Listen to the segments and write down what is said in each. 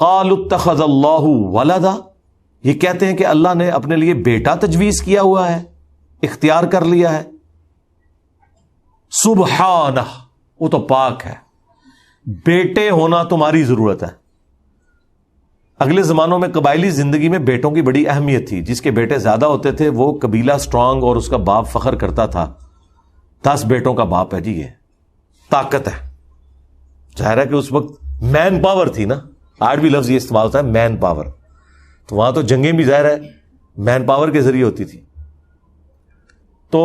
قالوا اتخذ اللہ ولدا، یہ کہتے ہیں کہ اللہ نے اپنے لیے بیٹا تجویز کیا ہوا ہے، اختیار کر لیا ہے. سبحانہ، وہ تو پاک ہے، بیٹے ہونا تمہاری ضرورت ہے. اگلے زمانوں میں قبائلی زندگی میں بیٹوں کی بڑی اہمیت تھی. جس کے بیٹے زیادہ ہوتے تھے وہ قبیلہ سٹرانگ اور اس کا باپ فخر کرتا تھا. 10 بیٹوں کا باپ ہے جی، یہ طاقت ہے. ظاہر ہے کہ اس وقت مین پاور تھی نا، آج بھی لفظ یہ استعمال ہوتا ہے مین پاور. تو وہاں تو جنگیں بھی ظاہر ہے مین پاور کے ذریعے ہوتی تھی. تو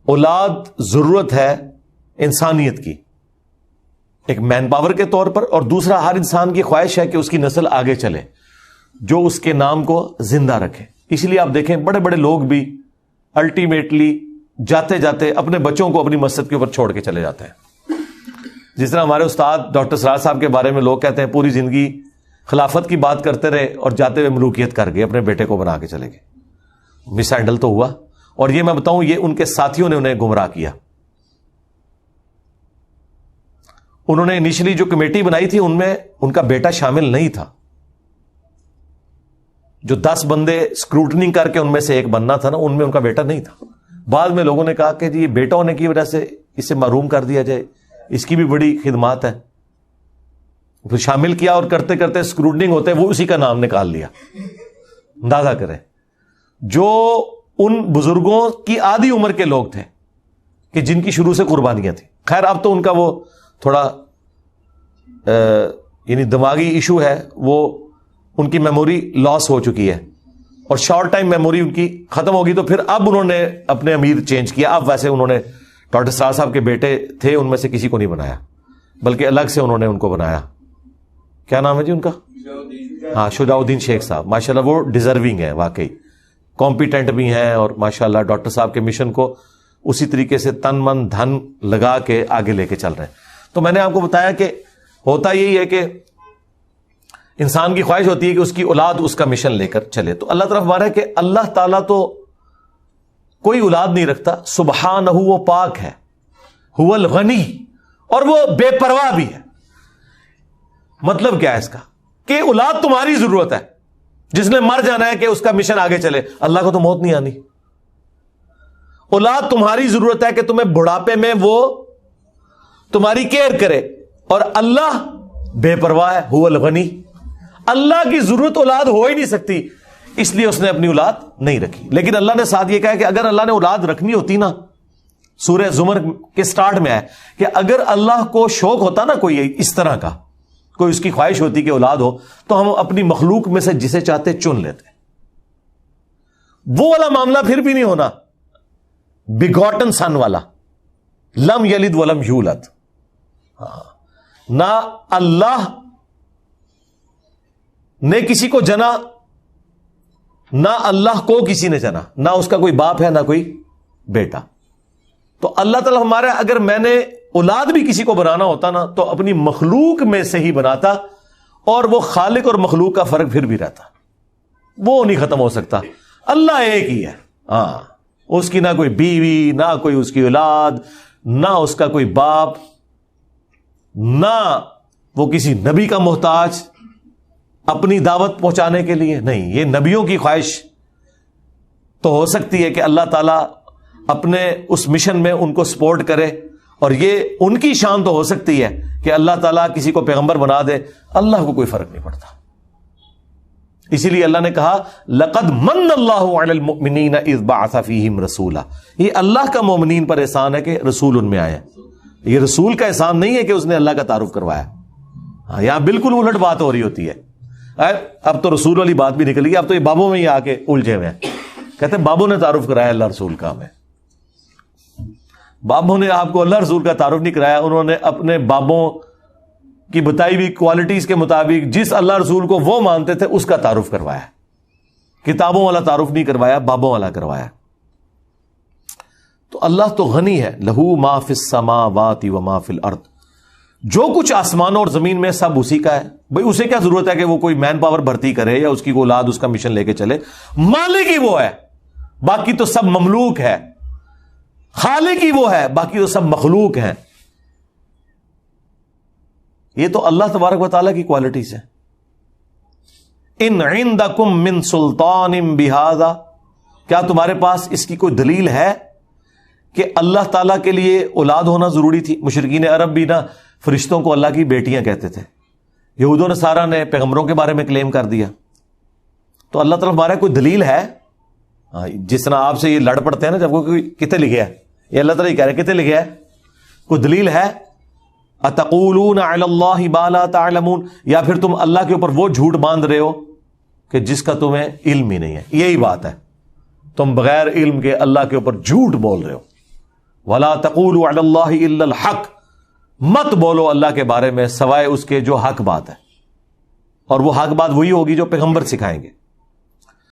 اولاد ضرورت ہے انسانیت کی، ایک مین پاور کے طور پر، اور دوسرا ہر انسان کی خواہش ہے کہ اس کی نسل آگے چلے جو اس کے نام کو زندہ رکھے. اس لیے آپ دیکھیں بڑے بڑے لوگ بھی الٹیمیٹلی جاتے جاتے اپنے بچوں کو اپنی مسجد کے اوپر چھوڑ کے چلے جاتے ہیں. جس طرح ہمارے استاد ڈاکٹر سراج صاحب کے بارے میں لوگ کہتے ہیں پوری زندگی خلافت کی بات کرتے رہے اور جاتے ہوئے ملوکیت کر گئے، اپنے بیٹے کو بنا کے چلے گئے. مس ہینڈل تو ہوا. اور یہ میں بتاؤں، یہ ان کے ساتھیوں نے انہیں گمراہ کیا. انہوں نے انیشلی جو کمیٹی بنائی تھی ان میں ان کا بیٹا شامل نہیں تھا. جو 10 بندے اسکروٹنی کر کے ان میں سے ایک بننا تھا نا، ان میں ان کا بیٹا نہیں تھا. بعد میں لوگوں نے کہا کہ جی یہ بیٹا ہونے کی وجہ سے اسے محروم کر دیا جائے، اس کی بھی بڑی خدمات ہے. پھر شامل کیا اور کرتے کرتے اسکروٹنگ ہوتے وہ اسی کا نام نکال لیا. اندازہ کریں، جو ان بزرگوں کی آدھی عمر کے لوگ تھے کہ جن کی شروع سے قربانیاں تھیں. خیر اب تو ان کا وہ تھوڑا یعنی دماغی ایشو ہے، وہ ان کی میموری لاس ہو چکی ہے اور شارٹ ٹائم میموری ان کی ختم ہوگی. تو پھر اب انہوں نے اپنے امیر چینج کیا. اب ویسے انہوں نے ڈاکٹر سراج صاحب کے بیٹے تھے ان میں سے کسی کو نہیں بنایا، بلکہ الگ سے انہوں نے ان کو بنایا. کیا نام ہے جی ان کا؟ ہاں، شجاع الدین شیخ صاحب. ماشاءاللہ وہ ڈیزرونگ ہے، واقعی کمپیٹنٹ بھی ہیں، اور ماشاءاللہ ڈاکٹر صاحب کے مشن کو اسی طریقے سے تن من دھن لگا کے آگے لے کے چل رہے ہیں. تو میں نے آپ کو بتایا کہ ہوتا یہی ہے کہ انسان کی خواہش ہوتی ہے کہ اس کی اولاد اس کا مشن لے کر چلے. تو اللہ طرف ہمارا ہے کہ اللہ تعالیٰ تو کوئی اولاد نہیں رکھتا، سبحانہ، وہ پاک ہے، هو الغنی، اور وہ بے پرواہ بھی ہے. مطلب کیا ہے اس کا؟ کہ اولاد تمہاری ضرورت ہے، جس نے مر جانا ہے کہ اس کا مشن آگے چلے. اللہ کو تو موت نہیں آنی. اولاد تمہاری ضرورت ہے کہ تمہیں بڑھاپے میں وہ تمہاری کیئر کرے، اور اللہ بے پرواہ ہے، هو الغنی. اللہ کی ضرورت اولاد ہو ہی نہیں سکتی، اس لیے اس نے اپنی اولاد نہیں رکھی. لیکن اللہ نے ساتھ یہ کہا کہ اگر اللہ نے اولاد رکھنی ہوتی نا، سورہ زمر کے سٹارٹ میں ہے کہ اگر اللہ کو شوق ہوتا نا کوئی اس طرح کا، کوئی اس کی خواہش ہوتی کہ اولاد ہو، تو ہم اپنی مخلوق میں سے جسے چاہتے چن لیتے. وہ والا معاملہ پھر بھی نہیں ہونا بگوٹن سن والا، لم یلد ولم یولد. نہ اللہ نے کسی کو جنا، نہ اللہ کو کسی نے جنا، نہ اس کا کوئی باپ ہے نہ کوئی بیٹا. تو اللہ تعالیٰ ہمارا، اگر میں نے اولاد بھی کسی کو بنانا ہوتا نا تو اپنی مخلوق میں سے ہی بناتا، اور وہ خالق اور مخلوق کا فرق پھر بھی رہتا، وہ نہیں ختم ہو سکتا. اللہ ایک ہی ہے. ہاں، اس کی نہ کوئی بیوی، نہ کوئی اس کی اولاد، نہ اس کا کوئی باپ، نہ وہ کسی نبی کا محتاج اپنی دعوت پہنچانے کے لیے. نہیں، یہ نبیوں کی خواہش تو ہو سکتی ہے کہ اللہ تعالیٰ اپنے اس مشن میں ان کو سپورٹ کرے، اور یہ ان کی شان تو ہو سکتی ہے کہ اللہ تعالیٰ کسی کو پیغمبر بنا دے. اللہ کو کوئی فرق نہیں پڑتا. اسی لیے اللہ نے کہا لقد من اللہ علی المؤمنین اذ بعث فیہم رسولا. یہ اللہ کا مومنین پر احسان ہے کہ رسول ان میں آیا. یہ رسول کا احسان نہیں ہے کہ اس نے اللہ کا تعارف کروایا. ہاں، یہاں بالکل الٹ بات ہو رہی ہوتی ہے. اب تو رسول والی بات بھی نکل گئی، اب تو یہ بابوں میں ہی آ کے الجھے ہوئے ہیں. کہتے ہیں بابوں نے تعارف کرایا اللہ رسول کا. ہمیں بابوں نے آپ کو اللہ رسول کا تعارف نہیں کرایا، انہوں نے اپنے بابوں کی بتائی ہوئی کوالٹیز کے مطابق جس اللہ رسول کو وہ مانتے تھے اس کا تعارف کروایا. کتابوں والا تعارف نہیں کروایا، بابوں والا کروایا. تو اللہ تو غنی ہے، لہو ما فی السماوات و ما فی الارض. جو کچھ آسمانوں اور زمین میں سب اسی کا ہے. بھئی اسے کیا ضرورت ہے کہ وہ کوئی مین پاور بھرتی کرے یا اس کی کوئی اولاد اس کا مشن لے کے چلے. مالک ہی وہ ہے، باقی تو سب مملوک ہے. خالق ہی وہ ہے، باقی تو سب مخلوق ہیں. یہ تو اللہ تبارک و تعالیٰ کی کوالٹیز ہیں. ان عندکم من سلطان بہذا، کیا تمہارے پاس اس کی کوئی دلیل ہے کہ اللہ تعالیٰ کے لیے اولاد ہونا ضروری تھی؟ مشرکین عرب بھی نا فرشتوں کو اللہ کی بیٹیاں کہتے تھے. یہود و نصارہ نے پیغمبروں کے بارے میں کلیم کر دیا. تو اللہ تعالیٰ ہمارا کوئی دلیل ہے؟ جس طرح آپ سے یہ لڑ پڑتے ہیں نا جب کوئی کتے لکھے ہے، یہ اللہ تعالیٰ یہ کہہ رہے کتے لکھے ہے، کوئی دلیل ہے؟ اتقولون علی اللہ ما لا تعلمون، یا پھر تم اللہ کے اوپر وہ جھوٹ باندھ رہے ہو کہ جس کا تمہیں علم ہی نہیں ہے. یہی بات ہے، تم بغیر علم کے اللہ کے اوپر جھوٹ بول رہے ہو. ولا تقولوا علی اللہ الا الحق، مت بولو اللہ کے بارے میں سوائے اس کے جو حق بات ہے، اور وہ حق بات وہی ہوگی جو پیغمبر سکھائیں گے.